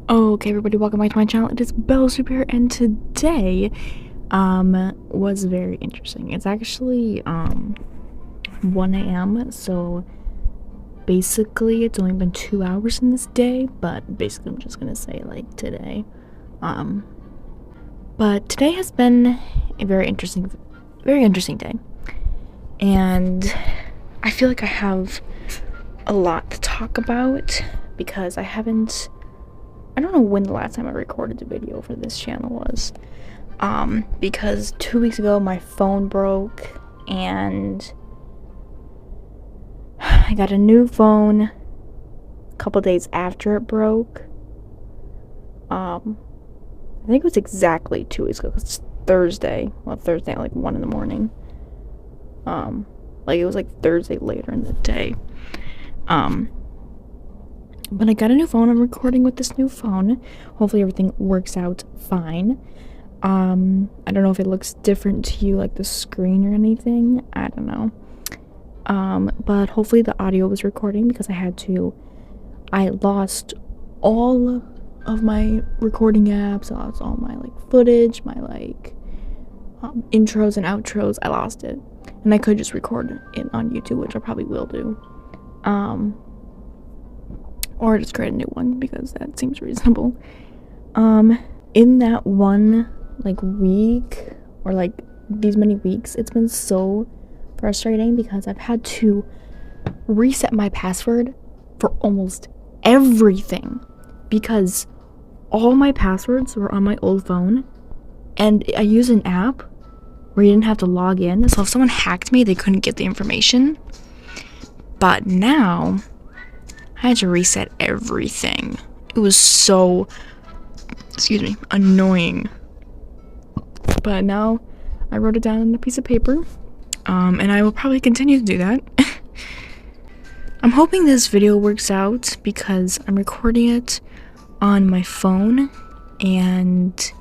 Okay, everybody, welcome back to my channel. It is Belle Super here, and today was very interesting. It's actually 1 a.m. so basically it's only been 2 hours in this day, but basically I'm just gonna say like today. But today has been a very interesting day, and I feel like I have a lot to talk about because I don't know when the last time I recorded a video for this channel was. Because 2 weeks ago my phone broke and I got a new phone a couple days after it broke. I think it was exactly 2 weeks ago because it's Thursday. Well, Thursday at like 1 in the morning. Like it was like Thursday later in the day. But I got a new phone. I'm recording with this new phone. Hopefully everything works out fine. I don't know if it looks different to you, like the screen or anything. I don't know. But hopefully the audio was recording because I lost all of my recording apps. I lost all my like footage, my like intros and outros. I lost it. And I could just record it on YouTube, which I probably will do. Or just create a new one because that seems reasonable. In that one like week or like these many weeks, it's been so frustrating because I've had to reset my password for almost everything because all my passwords were on my old phone and I use an app where you didn't have to log in, so if someone hacked me they couldn't get the information. But now I had to reset everything. It was so, annoying. But now I wrote it down on a piece of paper, and I will probably continue to do that. I'm hoping this video works out because I'm recording it on my phone, and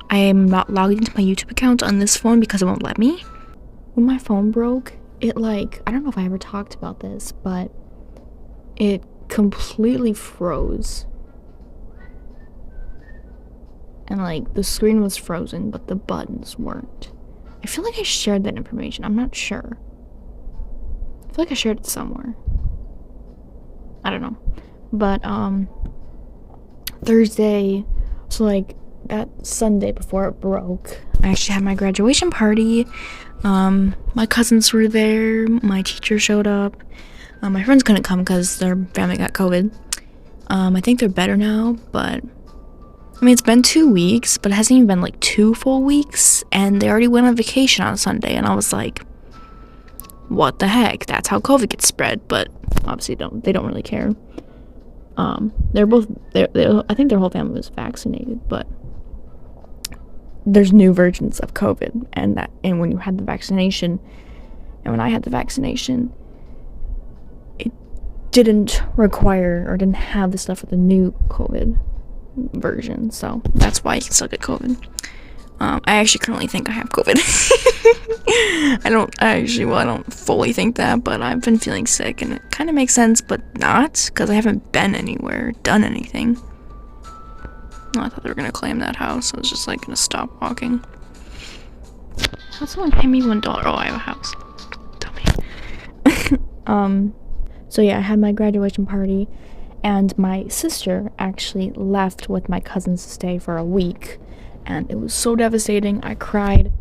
I am not logged into my YouTube account on this phone because it won't let me. When my phone broke, I don't know if I ever talked about this, but it completely froze. And like the screen was frozen, but the buttons weren't. I feel like I shared that information. I'm not sure. I feel like I shared it somewhere. I don't know. But Thursday, so like that Sunday before it broke, I actually had my graduation party. My cousins were there, my teacher showed up. My friends couldn't come because their family got COVID. I think they're better now, but I mean, it's been 2 weeks, but it hasn't even been like 2 full weeks, and they already went on vacation on Sunday, and I was like, what the heck? That's how COVID gets spread, but obviously they don't really care. I think their whole family was vaccinated, but there's new versions of COVID, and when you had the vaccination, and when I had the vaccination, didn't require or didn't have the stuff with the new COVID version, so that's why you can still get COVID. I actually currently think I have COVID. I don't fully think that, but I've been feeling sick, and it kind of makes sense, but not, because I haven't been anywhere, done anything. Oh, I thought they were gonna claim that house. I was just like gonna stop walking. How'd someone pay me $1? Oh, I have a house. Dummy. So yeah, I had my graduation party, and my sister actually left with my cousins to stay for a week, and it was so devastating. I cried.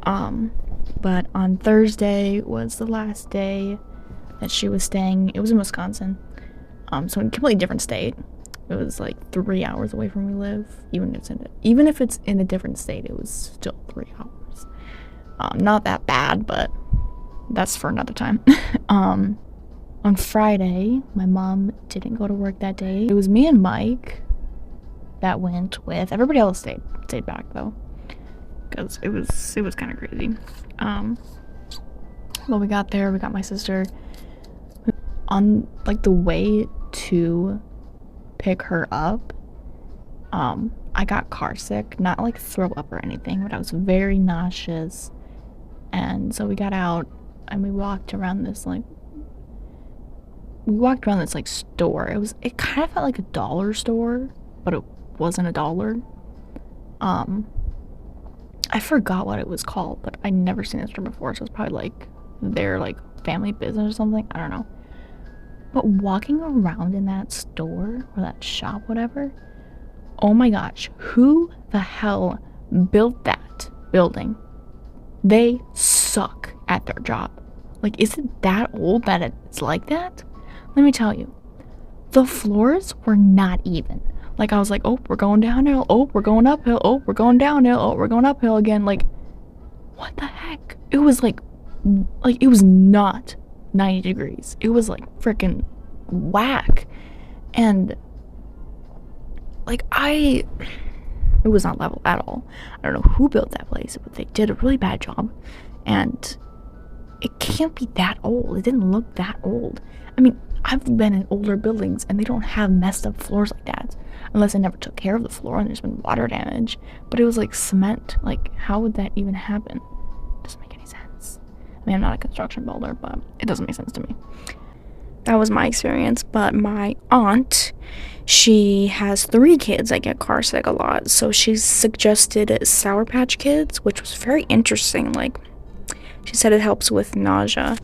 But on Thursday was the last day that she was staying. It was in Wisconsin, so in a completely different state. It was like 3 hours away from where we live. Even if it's in a different state, it was still 3 hours. Not that bad, but that's for another time. On Friday, my mom didn't go to work that day. It was me and Mike that went with. Everybody else stayed back though, because it was kind of crazy. Well, we got there. We got my sister. On like the way to pick her up, I got car sick. Not like throw up or anything, but I was very nauseous. And so we got out and we walked around this store. It kind of felt like a dollar store, but it wasn't $1. I forgot what it was called, but I'd never seen this store before, so it's probably like their like family business or something. I don't know. But walking around in that store or that shop, whatever, oh my gosh, who the hell built that building? They suck at their job. Like, is it that old that it's like that? Let me tell you, the floors were not even. Like, I was like, oh, we're going downhill. Oh, we're going uphill. Oh, we're going downhill. Oh, we're going uphill again. Like, what the heck? It was like it was not 90 degrees. It was like freaking whack. And like, it was not level at all. I don't know who built that place, but they did a really bad job. And it can't be that old. It didn't look that old. I mean, I've been in older buildings and they don't have messed up floors like that. Unless I never took care of the floor and there's been water damage. But it was like cement. Like, how would that even happen? It doesn't make any sense. I mean, I'm not a construction builder, but it doesn't make sense to me. That was my experience. But my aunt, she has 3 kids that get car sick a lot. So she suggested Sour Patch Kids, which was very interesting. Like, she said it helps with nausea.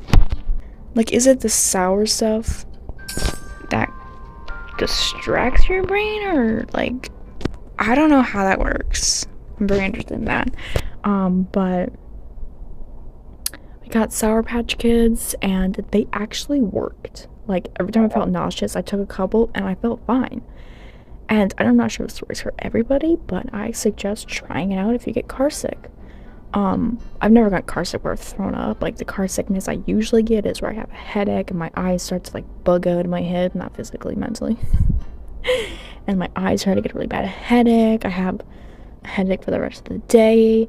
Like, is it the sour stuff that distracts your brain, or like, I don't know how that works. I'm very interested in that. But I got Sour Patch Kids and they actually worked. Like, every time I felt nauseous, I took a couple and I felt fine. And I'm not sure if this works for everybody, but I suggest trying it out if you get car sick. I've never got car sick where I've thrown up. Like, the car sickness I usually get is where I have a headache and my eyes start to like bug out of my head, not physically, mentally. And my eyes start to get a really bad headache. I have a headache for the rest of the day.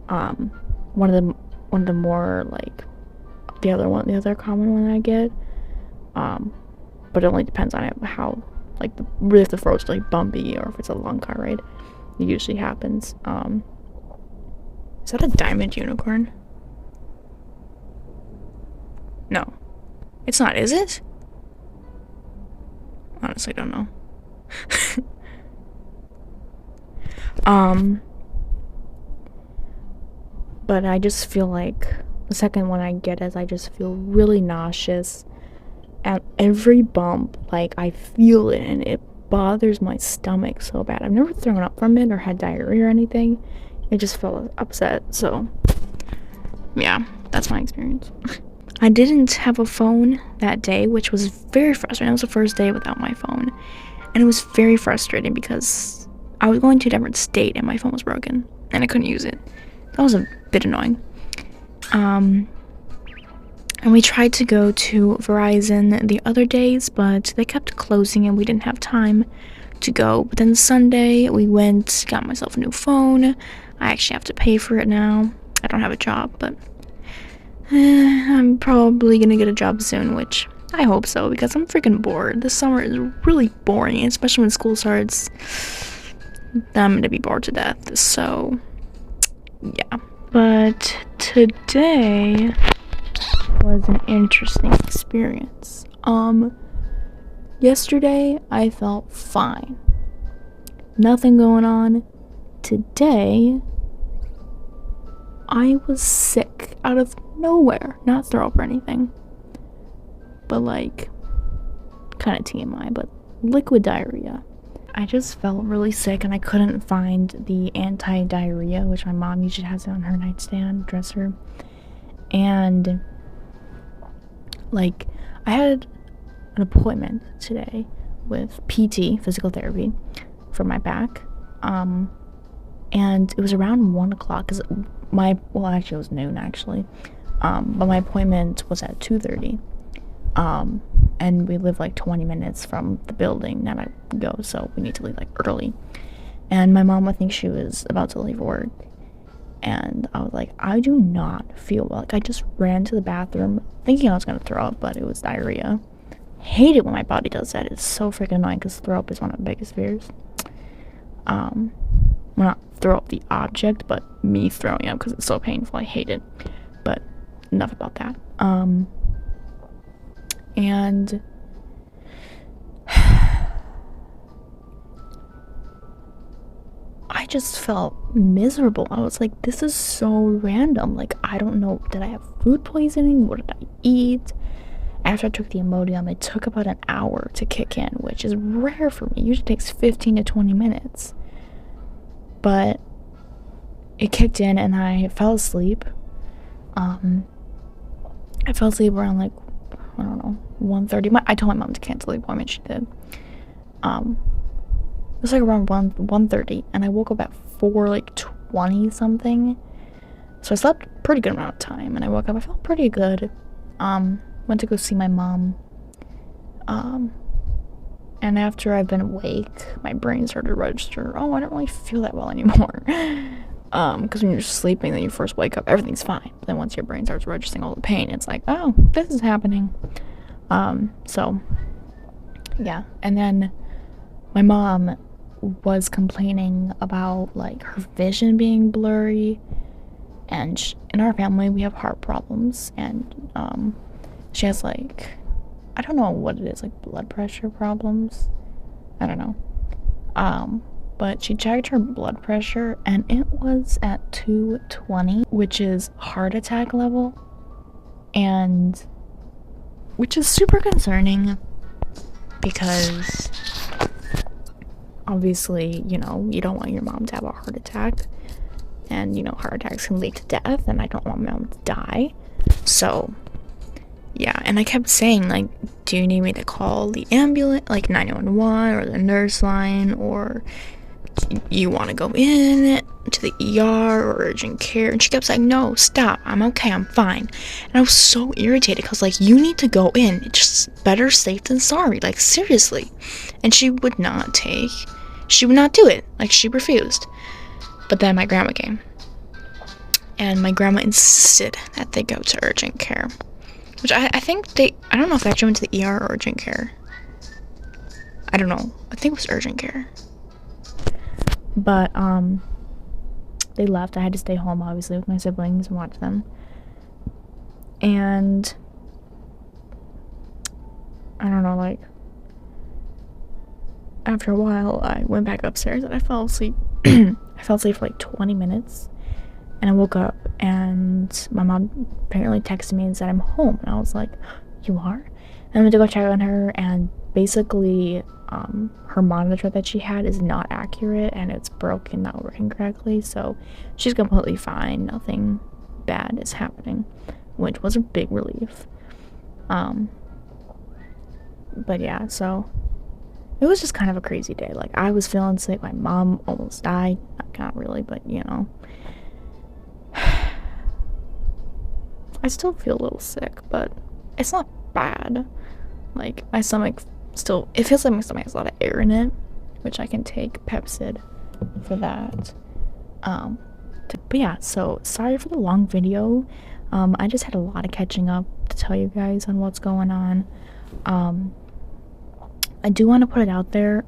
One of the more like the other common one I get. But it only depends on how like if the road's like bumpy or if it's a long car ride. It usually happens. Is that a diamond unicorn? No. It's not, is it? Honestly, I don't know. But I just feel like the second one I get is I just feel really nauseous. At every bump, like, I feel it and it bothers my stomach so bad. I've never thrown up from it or had diarrhea or anything. It just felt upset, so yeah, that's my experience. I didn't have a phone that day, which was very frustrating. It was the first day without my phone, and it was very frustrating because I was going to a different state and my phone was broken and I couldn't use it. That was a bit annoying. And we tried to go to Verizon the other days, but they kept closing and we didn't have time to go. But then Sunday we went, got myself a new phone. I actually have to pay for it now. I don't have a job, but I'm probably gonna get a job soon, which I hope so, because I'm freaking bored. This summer is really boring, especially when school starts. I'm gonna be bored to death, so yeah. But today was an interesting experience. Yesterday I felt fine. Nothing going on. Today I was sick out of nowhere. Not throw up or anything, but like kind of TMI, but liquid diarrhea. I just felt really sick and I couldn't find the anti-diarrhea, which my mom usually has it on her nightstand dresser. And like, I had an appointment today with PT, physical therapy, for my back. And it was around 1 o'clock because actually it was noon actually. But my appointment was at 2:30. And we live like 20 minutes from the building that I go, so we need to leave like early. And my mom, I think she was about to leave work. And I was like, I do not feel well. Like, I just ran to the bathroom thinking I was going to throw up, but it was diarrhea. Hate it when my body does that. It's so freaking annoying because throw up is one of my biggest fears. Well, not throw up the object, but me throwing up because it's so painful. I hate it. But enough about that. And I just felt miserable. I was like, this is so random. Like, I don't know, did I have food poisoning? What did I eat? After I took the Imodium, it took about an hour to kick in, which is rare for me. It usually takes 15 to 20 minutes. But it kicked in and I fell asleep. I fell asleep around like, I don't know, 1:30. I told my mom to cancel the appointment. She did. It was like around 1:30, and I woke up at 4:20 something. So I slept a pretty good amount of time, and I woke up. I felt pretty good. Went to go see my mom. And after I've been awake, my brain started to register, oh, I don't really feel that well anymore. Because when you're sleeping, then you first wake up, everything's fine. But then once your brain starts registering all the pain, it's like, oh, this is happening. So, yeah. And then my mom was complaining about, like, her vision being blurry. And in our family, we have heart problems. And, she has, like, I don't know what it is, like, blood pressure problems. I don't know. But she checked her blood pressure and it was at 220, which is heart attack level, and which is super concerning because obviously, you know, you don't want your mom to have a heart attack, and, you know, heart attacks can lead to death, and I don't want my mom to die. So yeah, and I kept saying, like, do you need me to call the ambulance, like 911 or the nurse line, or you want to go in to the ER or urgent care? And she kept saying, no, stop, I'm okay, I'm fine. And I was so irritated because, like, you need to go in. It's just better safe than sorry, like, seriously. And she would not do it. Like, she refused. But then my grandma came, and my grandma insisted that they go to urgent care, which I think I don't know if they actually went to the ER or urgent care. I don't know. I think it was urgent care. But, they left. I had to stay home, obviously, with my siblings and watch them. And I don't know, like, after a while, I went back upstairs and I fell asleep. I fell asleep for like 20 minutes. And I woke up and my mom apparently texted me and said I'm home. And I was like, you are? And I went to go check on her, and basically her monitor that she had is not accurate and it's broken, not working correctly. So she's completely fine. Nothing bad is happening, which was a big relief. But yeah, so it was just kind of a crazy day. Like, I was feeling sick. My mom almost died. Not really, but you know. I still feel a little sick, but it's not bad. Like, my stomach still, it feels like my stomach has a lot of air in it, which I can take Pepsid for that. But yeah, so sorry for the long video. I just had a lot of catching up to tell you guys on what's going on. I do want to put it out there.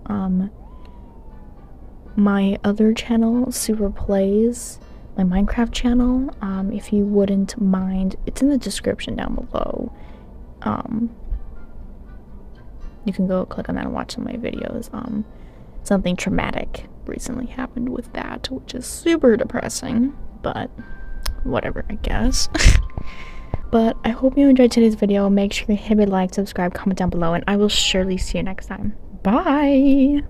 My other channel, Super Plays, my Minecraft channel, if you wouldn't mind, it's in the description down below. You can go click on that and watch some of my videos. Something traumatic recently happened with that, which is super depressing, but whatever, I guess. But I hope you enjoyed today's video. Make sure you hit a like, subscribe, comment down below, and I will surely see you next time. Bye!